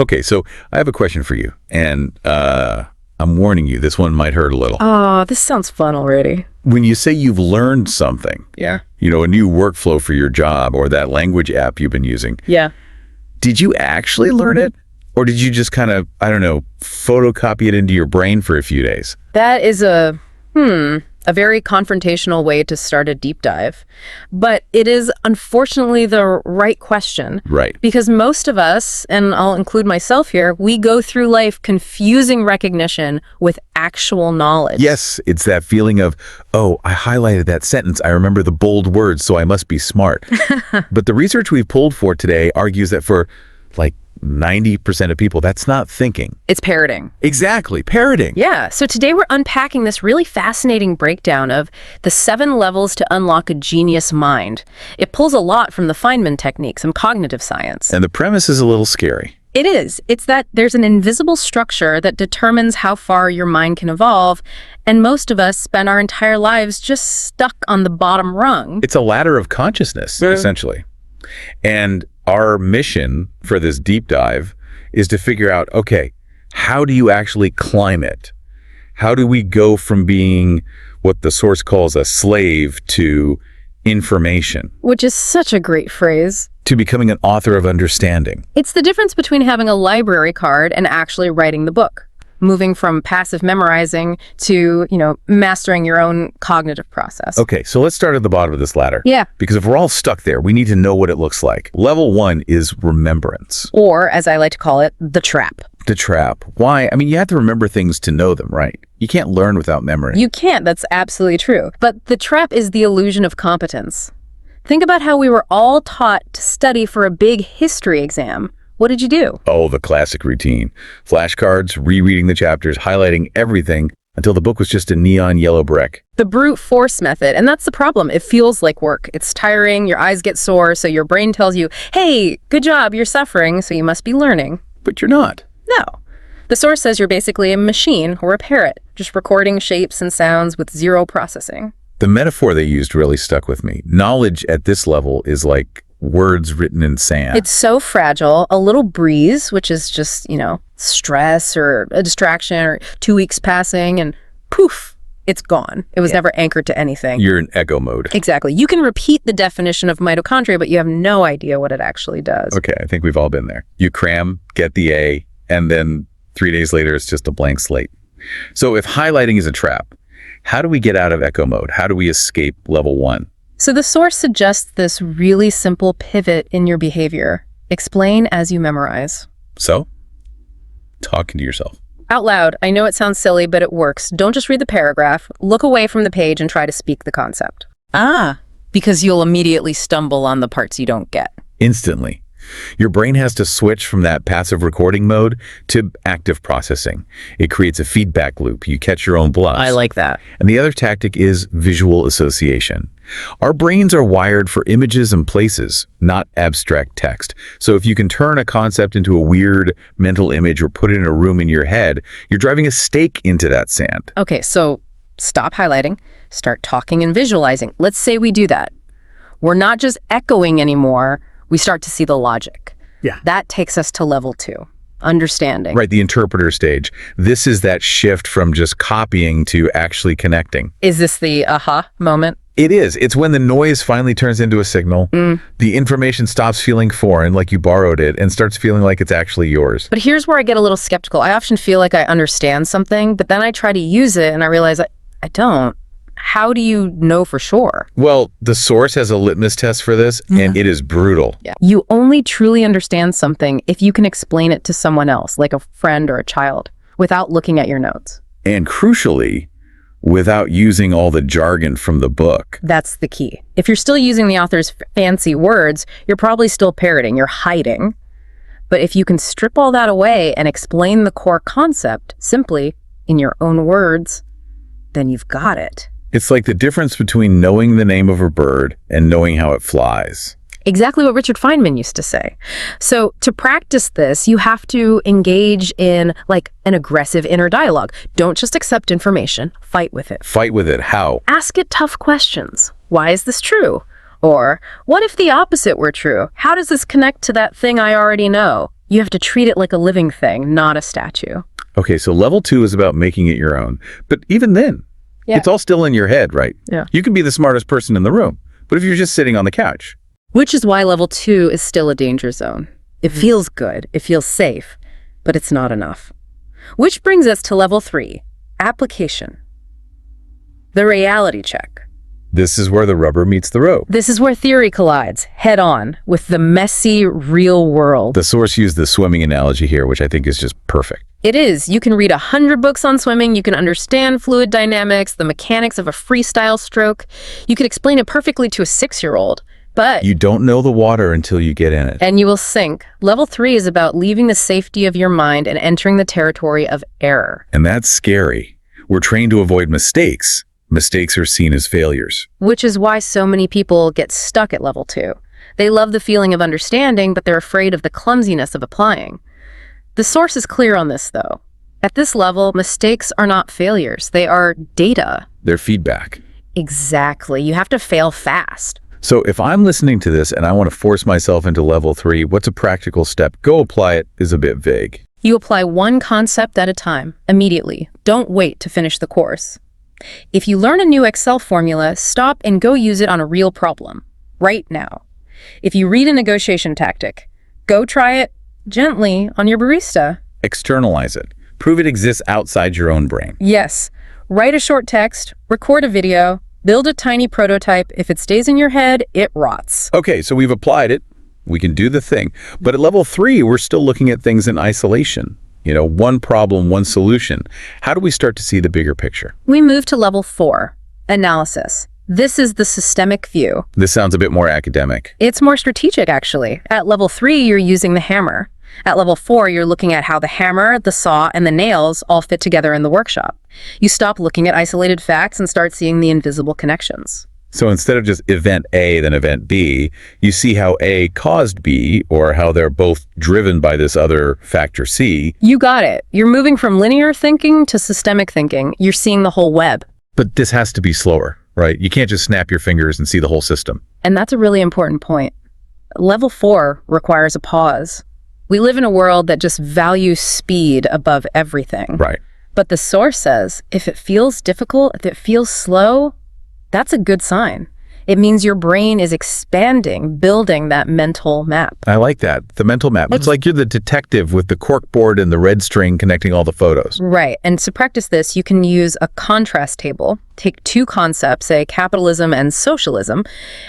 Okay, so I have a question for you, and I'm warning you, this one might hurt a little. Oh, this sounds fun already. When you say you've learned something, Yeah. a new workflow for your job or that language app you've been using, Yeah. did you actually learn it? Or did you just kind of, I don't know, photocopy it into your brain for a few days? That is a very confrontational way to start a deep dive. But it is unfortunately the right question. Right. Because most of us, and I'll include myself here, we go through life confusing recognition with actual knowledge. Yes, it's that feeling of, oh, I highlighted that sentence. I remember the bold words, so I must be smart. But the research we've pulled for today argues that for like 90% of people, that's not thinking. It's parroting. Exactly, parroting. Yeah, so today we're unpacking this really fascinating breakdown of the 7 levels to unlock a genius mind. It pulls a lot from the Feynman techniques and cognitive science. And the premise is a little scary. It is. It's that there's an invisible structure that determines how far your mind can evolve, and most of us spend our entire lives just stuck on the bottom rung. It's a ladder of consciousness, essentially. And our mission for this deep dive is to figure out, okay, how do you actually climb it? How do we go from being what the source calls a slave to information? Which is such a great phrase. To becoming an author of understanding. It's the difference between having a library card and actually writing the book. Moving from passive memorizing to, mastering your own cognitive process. Okay, so let's start at the bottom of this ladder. Yeah. Because if we're all stuck there, we need to know what it looks like. Level 1 is remembrance. Or, as I like to call it, the trap. The trap. Why? I mean, you have to remember things to know them, right? You can't learn without memory. You can't, that's absolutely true. But the trap is the illusion of competence. Think about how we were all taught to study for a big history exam. What did you do? Oh, the classic routine. Flashcards, rereading the chapters, highlighting everything until the book was just a neon yellow brick. The brute force method. And that's the problem. It feels like work. It's tiring, your eyes get sore, so your brain tells you, hey, good job, you're suffering, so you must be learning. But you're not. No. The source says you're basically a machine or a parrot, just recording shapes and sounds with zero processing. The metaphor they used really stuck with me. Knowledge at this level is like words written in sand. It's so fragile. A little breeze, which is just, stress or a distraction or 2 weeks passing and poof, it's gone. It was never anchored to anything. You're in echo mode. Exactly. You can repeat the definition of mitochondria, but you have no idea what it actually does. Okay, I think we've all been there. You cram, get the A, and then 3 days later, it's just a blank slate. So if highlighting is a trap, how do we get out of echo mode? How do we escape level 1? So the source suggests this really simple pivot in your behavior. Explain as you memorize. So, talking to yourself. Out loud. I know it sounds silly, but it works. Don't just read the paragraph. Look away from the page and try to speak the concept. Because you'll immediately stumble on the parts you don't get. Instantly. Your brain has to switch from that passive recording mode to active processing. It creates a feedback loop. You catch your own bluffs. I like that. And the other tactic is visual association. Our brains are wired for images and places, not abstract text. So if you can turn a concept into a weird mental image or put it in a room in your head, you're driving a stake into that sand. Okay, so stop highlighting. Start talking and visualizing. Let's say we do that. We're not just echoing anymore. We start to see the logic. Yeah. That takes us to level 2, understanding. Right, the interpreter stage. This is that shift from just copying to actually connecting. Is this the aha moment? It is. It's when the noise finally turns into a signal. The information stops feeling foreign, like you borrowed it, and starts feeling like it's actually yours. But here's where I get a little skeptical. I often feel like I understand something, but then I try to use it and I realize I don't. How do you know for sure? Well, the source has a litmus test for this, and it is brutal. Yeah. You only truly understand something if you can explain it to someone else, like a friend or a child, without looking at your notes. And crucially, without using all the jargon from the book. That's the key. If you're still using the author's fancy words, you're probably still parroting, you're hiding. But if you can strip all that away and explain the core concept simply in your own words, then you've got it. It's like the difference between knowing the name of a bird and knowing how it flies. Exactly what Richard Feynman used to say. So to practice this, you have to engage in like an aggressive inner dialogue. Don't just accept information, fight with it. Fight with it. How? Ask it tough questions. Why is this true? Or what if the opposite were true? How does this connect to that thing I already know? You have to treat it like a living thing, not a statue. Okay, so level 2 is about making it your own. But even then, it's all still in your head, right? Yeah. You can be the smartest person in the room, but if you're just sitting on the couch. Which is why level 2 is still a danger zone. It feels good, it feels safe, but it's not enough. Which brings us to level 3, application. The reality check. This is where the rubber meets the road. This is where theory collides, head on, with the messy, real world. The source used the swimming analogy here, which I think is just perfect. It is. You can read 100 books on swimming, you can understand fluid dynamics, the mechanics of a freestyle stroke. You could explain it perfectly to a 6-year-old, but you don't know the water until you get in it. And you will sink. Level 3 is about leaving the safety of your mind and entering the territory of error. And that's scary. We're trained to avoid mistakes. Mistakes are seen as failures. Which is why so many people get stuck at level 2. They love the feeling of understanding, but they're afraid of the clumsiness of applying. The source is clear on this, though. At this level, mistakes are not failures. They are data. They're feedback. Exactly. You have to fail fast. So if I'm listening to this and I want to force myself into level 3, what's a practical step? Go apply it is a bit vague. You apply one concept at a time, immediately. Don't wait to finish the course. If you learn a new Excel formula, stop and go use it on a real problem, right now. If you read a negotiation tactic, go try it gently on your barista. Externalize it. Prove it exists outside your own brain. Yes. Write a short text, record a video, build a tiny prototype. If it stays in your head, it rots. Okay, so we've applied it. We can do the thing. But at level 3, we're still looking at things in isolation. One problem, one solution. How do we start to see the bigger picture? We move to level 4, analysis. This is the systemic view. This sounds a bit more academic. It's more strategic, actually. At level 3, you're using the hammer. At level 4, you're looking at how the hammer, the saw, and the nails all fit together in the workshop. You stop looking at isolated facts and start seeing the invisible connections. So instead of just event A, then event B, you see how A caused B, or how they're both driven by this other factor C. You got it. You're moving from linear thinking to systemic thinking. You're seeing the whole web. But this has to be slower, right? You can't just snap your fingers and see the whole system. And that's a really important point. Level 4 requires a pause. We live in a world that just values speed above everything. Right. But the source says, if it feels difficult, if it feels slow, that's a good sign. It means your brain is expanding, building that mental map. I like that. The mental map. It's like you're the detective with the corkboard and the red string connecting all the photos. Right. And to practice this, you can use a contrast table. Take 2 concepts, say capitalism and socialism,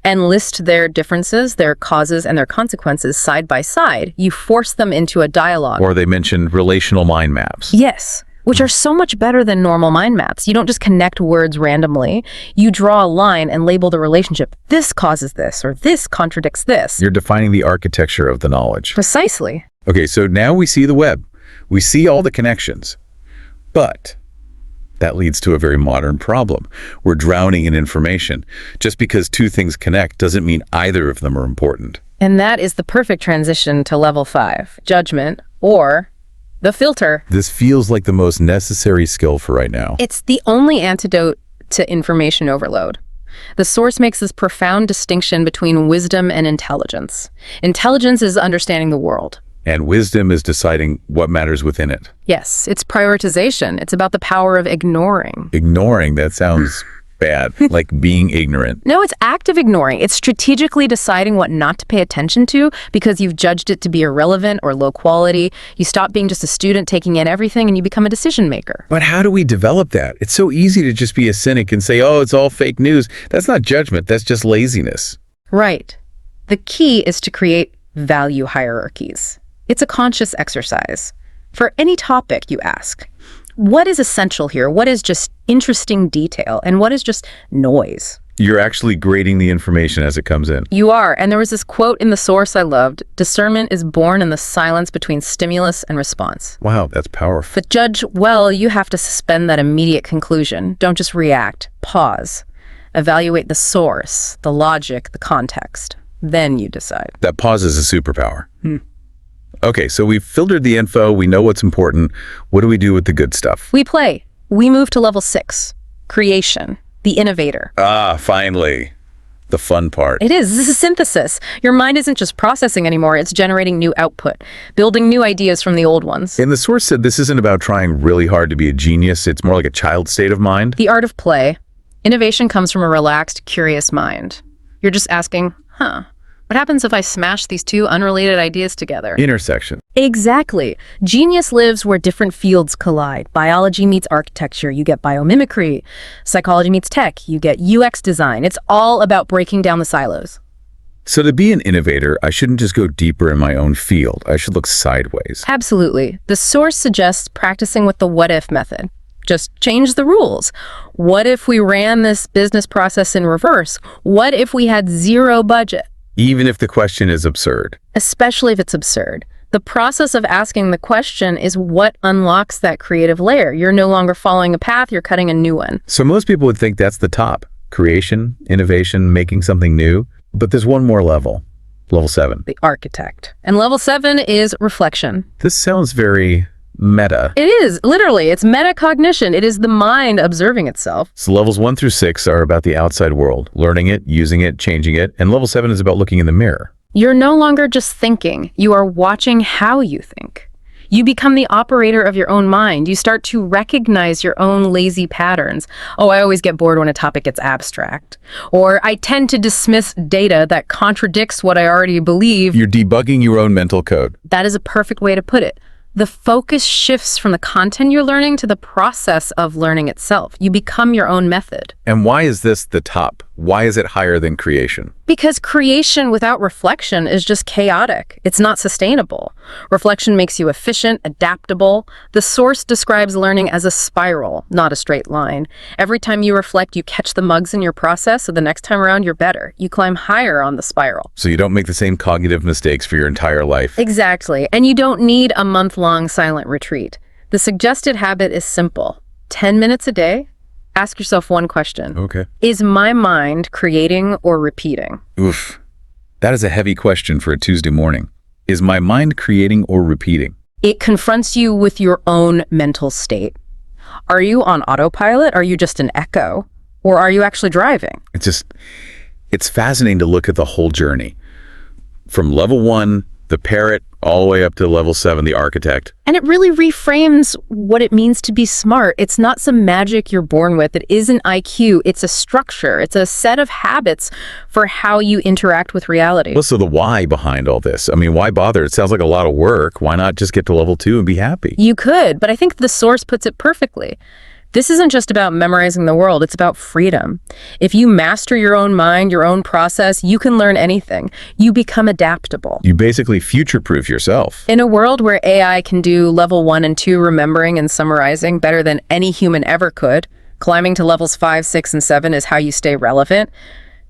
and list their differences, their causes, and their consequences side by side. You force them into a dialogue. Or they mentioned relational mind maps. Yes. Which are so much better than normal mind maps. You don't just connect words randomly. You draw a line and label the relationship. This causes this, or this contradicts this. You're defining the architecture of the knowledge. Precisely. Okay, so now we see the web. We see all the connections. But that leads to a very modern problem. We're drowning in information. Just because 2 things connect doesn't mean either of them are important. And that is the perfect transition to level 5, judgment, or the filter. This feels like the most necessary skill for right now. It's the only antidote to information overload. The source makes this profound distinction between wisdom and intelligence. Intelligence is understanding the world. And wisdom is deciding what matters within it. Yes, it's prioritization. It's about the power of ignoring. Ignoring, that sounds bad, like being ignorant. No, it's active ignoring. It's strategically deciding what not to pay attention to because you've judged it to be irrelevant or low quality. You stop being just a student taking in everything and you become a decision maker. But how do we develop that? It's so easy to just be a cynic and say, oh, it's all fake news. That's not judgment. That's just laziness. Right. The key is to create value hierarchies. It's a conscious exercise. For any topic you ask, what is essential here? What is just interesting detail? And what is just noise? You're actually grading the information as it comes in. You are. And there was this quote in the source I loved. Discernment is born in the silence between stimulus and response. Wow, that's powerful. But judge well, you have to suspend that immediate conclusion. Don't just react. Pause. Evaluate the source, the logic, the context. Then you decide. That pause is a superpower. Okay, so we've filtered the info. We know what's important. What do we do with the good stuff? We play. We move to level 6, creation, the innovator. Ah, finally. the fun part. It is. This is synthesis. Your mind isn't just processing anymore. It's generating new output, building new ideas from the old ones. And the source said this isn't about trying really hard to be a genius. It's more like a child state of mind. The art of play. Innovation comes from a relaxed, curious mind. You're just asking, what happens if I smash these two unrelated ideas together? Intersection. Exactly. Genius lives where different fields collide. Biology meets architecture, you get biomimicry. Psychology meets tech, you get UX design. It's all about breaking down the silos. So to be an innovator, I shouldn't just go deeper in my own field. I should look sideways. Absolutely. The source suggests practicing with the what-if method. Just change the rules. What if we ran this business process in reverse? What if we had zero budget? Even if the question is absurd. Especially if it's absurd. The process of asking the question is what unlocks that creative layer. You're no longer following a path, you're cutting a new one. So most people would think that's the top. Creation, innovation, making something new. But there's one more level. Level 7. The architect. And level 7 is reflection. This sounds very meta. It is, literally. It's metacognition. It is the mind observing itself. So levels 1 through 6 are about the outside world, learning it, using it, changing it. And level 7 is about looking in the mirror. You're no longer just thinking. You are watching how you think. You become the operator of your own mind. You start to recognize your own lazy patterns. Oh, I always get bored when a topic gets abstract. Or I tend to dismiss data that contradicts what I already believe. You're debugging your own mental code. That is a perfect way to put it. The focus shifts from the content you're learning to the process of learning itself. You become your own method. And why is this the top? Why is it higher than creation? Because creation without reflection is just chaotic. It's not sustainable. Reflection makes you efficient, adaptable. The source describes learning as a spiral, not a straight line. Every time you reflect, you catch the mugs in your process, so the next time around, you're better. You climb higher on the spiral. So you don't make the same cognitive mistakes for your entire life. Exactly. And you don't need a month-long silent retreat. The suggested habit is simple. 10 minutes a day. Ask yourself one question. Okay. Is my mind creating or repeating? Oof. That is a heavy question for a Tuesday morning. Is my mind creating or repeating? It confronts you with your own mental state. Are you on autopilot? Are you just an echo? Or are you actually driving? It's fascinating to look at the whole journey. From level 1, the parrot, all the way up to level 7, the architect. And it really reframes what it means to be smart. It's not some magic you're born with. It isn't IQ. It's a structure. It's a set of habits for how you interact with reality. Well, so the why behind all this? I mean, why bother? It sounds like a lot of work. Why not just get to level 2 and be happy? You could, but I think the source puts it perfectly. This isn't just about memorizing the world, it's about freedom. If you master your own mind, your own process, you can learn anything. You become adaptable. You basically future-proof yourself. In a world where AI can do level 1 and 2 remembering and summarizing better than any human ever could, climbing to levels 5, 6, and 7 is how you stay relevant.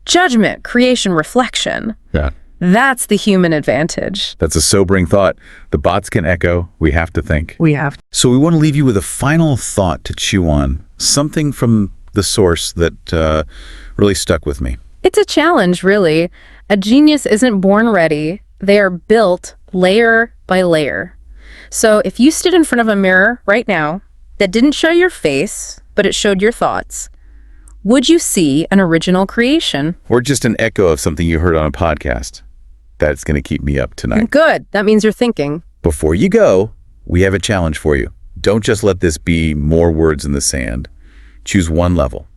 Judgment, creation, reflection. Yeah. That's the human advantage. That's a sobering thought. The bots can echo. We have to think. We have. So we want to leave you with a final thought to chew on. Something from the source that really stuck with me. It's a challenge, really. A genius isn't born ready. They are built layer by layer. So if you stood in front of a mirror right now that didn't show your face, but it showed your thoughts, would you see an original creation? Or just an echo of something you heard on a podcast? That's going to keep me up tonight. Good. That means you're thinking. Before you go, we have a challenge for you. Don't just let this be more words in the sand. Choose one level.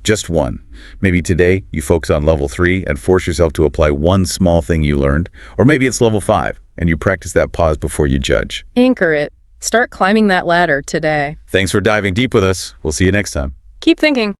Just one. Maybe today you focus on level 3 and force yourself to apply one small thing you learned. Or maybe it's level 5 and you practice that pause before you judge. Anchor it. Start climbing that ladder today. Thanks for diving deep with us. We'll see you next time. Keep thinking.